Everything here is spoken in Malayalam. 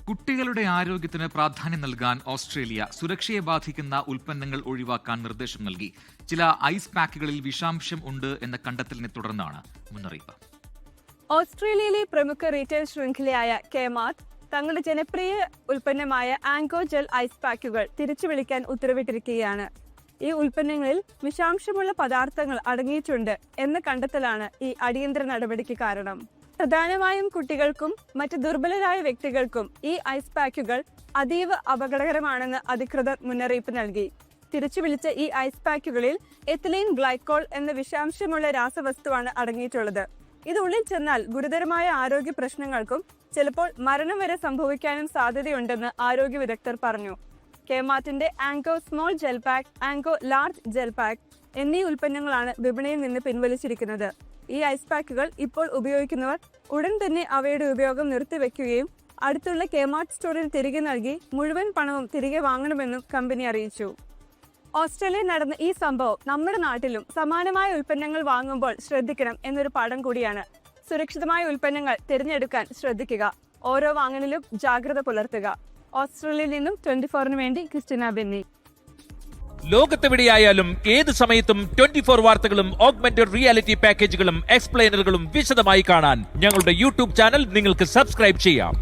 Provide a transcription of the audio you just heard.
കുട്ടികളുടെ ആരോഗ്യത്തിന് പ്രാധാന്യം നൽകാൻ ഓസ്ട്രേലിയ സുരക്ഷയെ ബാധിക്കുന്ന ഉൽപ്പന്നങ്ങൾ ഒഴിവാക്കാൻ നിർദ്ദേശം നൽകി. ചില ഐസ് പാക്കുകളിൽ വിഷാംശം ഉണ്ട് എന്ന കണ്ടെത്തലിനെ തുടർന്നാണ് മുന്നറിയിപ്പ്. ഓസ്ട്രേലിയയിലെ പ്രമുഖ റീറ്റെയിൽ ശൃംഖലയായ കെമാർട്ട് തങ്ങളുടെ ജനപ്രിയ ഉൽപ്പന്നമായ ആങ്കോ ജെൽ ഐസ് പാക്കുകൾ തിരിച്ചു വിളിക്കാൻ ഉത്തരവിട്ടിരിക്കുകയാണ്. ഈ ഉൽപ്പന്നങ്ങളിൽ വിഷാംശമുള്ള പദാർത്ഥങ്ങൾ അടങ്ങിയിട്ടുണ്ട് എന്ന കണ്ടെത്തലാണ് ഈ അടിയന്തര നടപടിക്ക് കാരണം. പ്രധാനമായും കുട്ടികൾക്കും മറ്റ് ദുർബലരായ വ്യക്തികൾക്കും ഈ ഐസ് പാക്കുകൾ അതീവ അപകടകരമാണെന്ന് അധികൃതർ മുന്നറിയിപ്പ് നൽകി. തിരിച്ചു വിളിച്ച ഈ ഐസ് പാക്കുകളിൽ എത്തിലീൻ ഗ്ലൈക്കോൾ എന്ന വിഷാംശമുള്ള രാസവസ്തുവാണ് അടങ്ങിയിട്ടുള്ളത്. ഇത് ഉള്ളിൽ ചെന്നാൽ ഗുരുതരമായ ആരോഗ്യ പ്രശ്നങ്ങൾക്കും ചിലപ്പോൾ മരണം വരെ സംഭവിക്കാനും സാധ്യതയുണ്ടെന്ന് ആരോഗ്യ വിദഗ്ധർ പറഞ്ഞു. കെമാർട്ടിന്റെ Anko small gel pack, Anko large gel pack എന്നീ ഉൽപ്പന്നങ്ങളാണ് വിപണിയിൽ നിന്ന് പിൻവലിച്ചിരിക്കുന്നത്. ഈ ഐസ് പാക്കുകൾ ഇപ്പോൾ ഉപയോഗിക്കുന്നവർ ഉടൻ തന്നെ അവയുടെ ഉപയോഗം നിർത്തിവെക്കുകയും അടുത്തുള്ള കെമാർട്ട് സ്റ്റോറിൽ തിരികെ നൽകി മുഴുവൻ പണവും തിരികെ വാങ്ങണമെന്നും കമ്പനി അറിയിച്ചു. ഓസ്ട്രേലിയയിൽ നടന്ന ഈ സംഭവം നമ്മുടെ നാട്ടിലും സമാനമായ ഉൽപ്പന്നങ്ങൾ വാങ്ങുമ്പോൾ ശ്രദ്ധിക്കണം എന്നൊരു പാഠം കൂടിയാണ്. സുരക്ഷിതമായ ഉൽപ്പന്നങ്ങൾ തിരഞ്ഞെടുക്കാൻ ശ്രദ്ധിക്കുക. ഓരോ വാങ്ങലിലും ജാഗ്രത പുലർത്തുക. ഓസ്ട്രേലിയയിൽ നിന്നും 24-ന് വേണ്ടി ക്രിസ്റ്റിന ബെന്നി. ലോകത്തെവിടെയായാലും ഏത് സമയത്തും 24 വാർത്തകളും ഓഗ്മെന്റഡ് റിയാലിറ്റി പാക്കേജുകളും എക്സ്പ്ലെയിനറുകളും വിശദമായി കാണാൻ ഞങ്ങളുടെ യൂട്യൂബ് ചാനൽ നിങ്ങൾക്ക് സബ്സ്ക്രൈബ് ചെയ്യാം.